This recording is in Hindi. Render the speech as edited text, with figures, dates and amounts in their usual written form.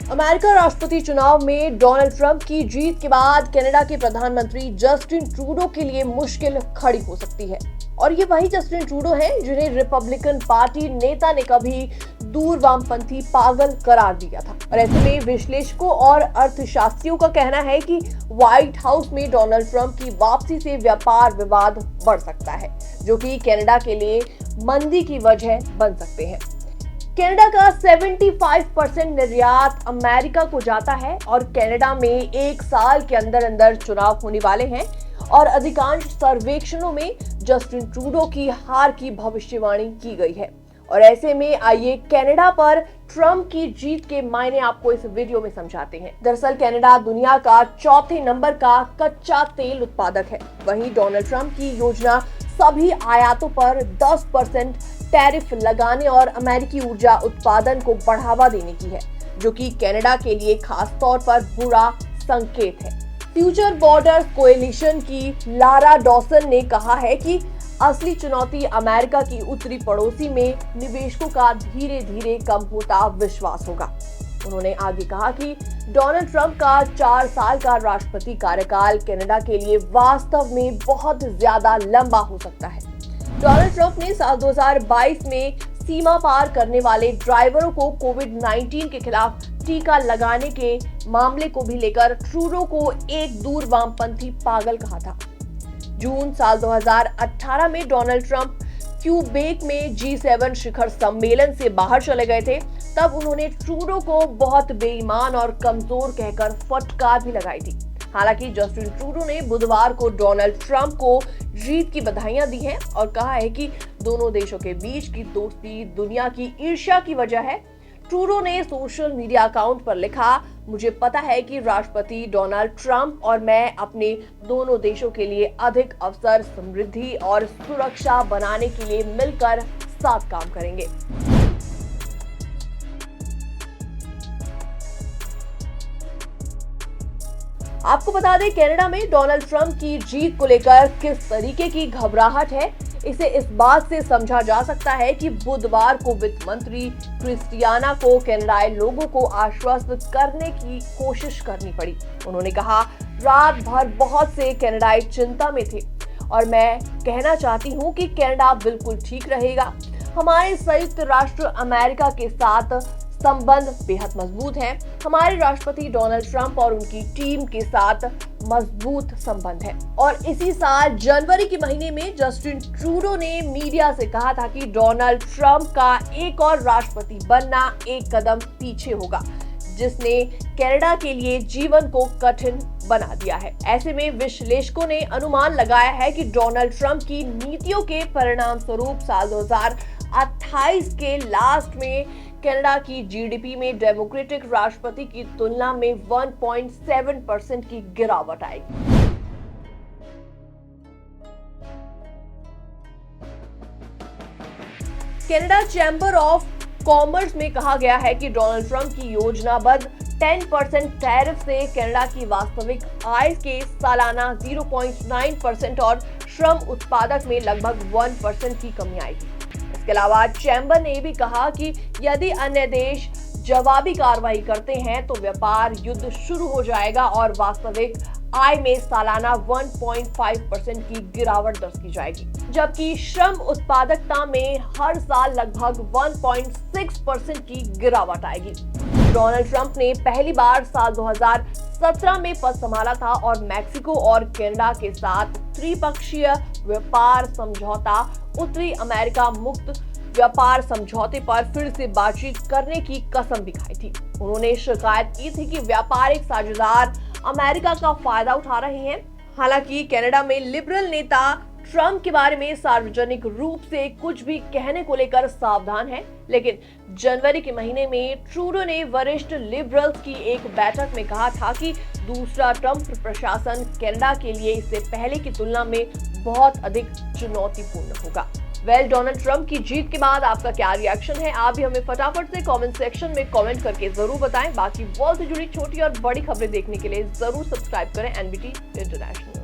अमेरिका राष्ट्रपति चुनाव में डोनाल्ड ट्रंप की जीत के बाद कनाडा के प्रधानमंत्री जस्टिन ट्रूडो के लिए मुश्किल खड़ी हो सकती है। और ये वही जस्टिन ट्रूडो हैं जिन्हें रिपब्लिकन पार्टी नेता ने कभी दूर वामपंथी पागल करार दिया था। और ऐसे में विश्लेषकों और अर्थशास्त्रियों का कहना है कि व्हाइट हाउस में डोनाल्ड ट्रंप की वापसी से व्यापार विवाद बढ़ सकता है, जो कि कनाडा के लिए मंदी की वजह बन सकते हैं। कनाडा का 75% निर्यात अमेरिका को जाता है और कनाडा में एक साल के अंदर अंदर चुनाव होने वाले हैं और अधिकांश सर्वेक्षणों में जस्टिन ट्रूडो की हार की भविष्यवाणी की गई है। और ऐसे में आइए कनाडा पर ट्रंप की जीत के मायने आपको इस वीडियो में समझाते हैं। दरअसल कनाडा दुनिया का चौथे नंबर का कच्चा तेल उत्पादक है। वहीं डोनाल्ड ट्रंप की योजना सभी आयातों पर 10% टैरिफ लगाने और अमेरिकी ऊर्जा उत्पादन को बढ़ावा देने की है, जो कि कनाडा के लिए खास तौर पर बुरा संकेत है। फ्यूचर बॉर्डर कोएलिशन की लारा डॉसन ने कहा है कि असली चुनौती अमेरिका की उत्तरी पड़ोसी में निवेशकों का धीरे धीरे कम होता विश्वास होगा। उन्होंने आगे कहा कि डोनाल्ड ट्रंप का 4 साल का राष्ट्रपति कार्यकाल कनाडा के लिए वास्तव में बहुत ज्यादा लंबा हो सकता है। डोनाल्ड ट्रंप ने साल 2022 में सीमा पार करने वाले ड्राइवरों को कोविड-19 के खिलाफ टीका लगाने के मामले को भी लेकर ट्रूडो को एक दूर वामपंथी पागल कहा था। जून साल 2018 में डोनाल्ड ट्रंप क्यूबेक में G7 शिखर सम्मेलन से बाहर चले गए थे। तब उन्होंने ट्रूडो को बहुत बेईमान और कमजोर कहकर फटकार भी लगाई थी। हालांकि जस्टिन ट्रूडो ने बुधवार को डोनाल्ड ट्रंप को जीत की बधाइयां दी हैं और कहा है कि दोनों देशों के बीच की दोस्ती दुनिया की ईर्ष्या की वजह है। ट्रूडो ने सोशल मीडिया अकाउंट पर लिखा, मुझे पता है कि राष्ट्रपति डोनाल्ड ट्रंप और मैं अपने दोनों देशों के लिए अधिक अवसर, समृद्धि और सुरक्षा बनाने के लिए मिलकर साथ काम करेंगे। आपको बता दें, कनाडा में डोनाल्ड ट्रंप की जीत को लेकर किस तरीके की घबराहट है, इसे इस बात से समझा जा सकता है कि बुधवार को वित्त मंत्री क्रिस्टियाना को कनाडाई लोगों को आश्वस्त करने की कोशिश करनी पड़ी। उन्होंने कहा, रात भर बहुत से कनाडाई चिंता में थे और मैं कहना चाहती हूं कि कनाडा बिल्कुल ठीक रहेगा। हमारे संयुक्त राष्ट्र अमेरिका के साथ संबंध बेहद मजबूत हैं। हमारे राष्ट्रपति डोनाल्ड ट्रंप और उनकी टीम के साथ मजबूत संबंध है। और इसी साल जनवरी के महीने में जस्टिन ट्रूडो ने मीडिया से कहा था कि डोनाल्ड ट्रंप का एक और राष्ट्रपति बनना एक कदम पीछे होगा, जिसने कनाडा के लिए जीवन को कठिन बना दिया है। ऐसे में विश्लेषकों ने अनुमान लगाया है कि डोनाल्ड ट्रंप की नीतियों के परिणाम स्वरूप साल 2028 के लास्ट में कनाडा की जीडीपी में डेमोक्रेटिक राष्ट्रपति की तुलना में 1.7% की गिरावट आएगी। कनाडा चैम्बर ऑफ कॉमर्स में कहा गया है कि डोनाल्ड ट्रंप की योजनाबद्ध 10% टैरिफ से कनाडा की वास्तविक आय के सालाना 0.9% और श्रम उत्पादक में लगभग 1% की कमी आएगी। इसके अलावा चैम्बर ने भी कहा कि यदि अन्य देश जवाबी कार्रवाई करते हैं तो व्यापार युद्ध शुरू हो जाएगा और वास्तविक आय में सालाना 1.5% की गिरावट दर्ज की जाएगी, जबकि श्रम उत्पादकता में हर साल लगभग 1.6% की गिरावट आएगी। डोनाल्ड ट्रंप ने पहली बार साल 2017 में पद संभाला था और मैक्सिको और कनाडा के साथ त्रिपक्षीय व्यापार समझौता, उत्तरी अमेरिका मुक्त व्यापार समझौते पर फिर से बातचीत करने की कसम भी खाई थी। उन्होंने शिकायत की थी कि व्यापारिक साझेदार अमेरिका का फायदा उठा रहे हैं। हालांकि कनाडा में लिबरल नेता ट्रंप के बारे में सार्वजनिक रूप से कुछ भी कहने को लेकर सावधान है, लेकिन जनवरी के महीने में ट्रूडो ने वरिष्ठ लिबरल्स की एक बैठक में कहा था कि दूसरा ट्रंप प्रशासन कनाडा के लिए इससे पहले की तुलना में बहुत अधिक चुनौतीपूर्ण होगा। डोनाल्ड ट्रंप की जीत के बाद आपका क्या रिएक्शन है? आप भी हमें फटाफट से कमेंट सेक्शन में कमेंट करके जरूर बताएं। बाकी वर्ल्ड से जुड़ी छोटी और बड़ी खबरें देखने के लिए जरूर सब्सक्राइब करें एनबीटी इंटरनेशनल।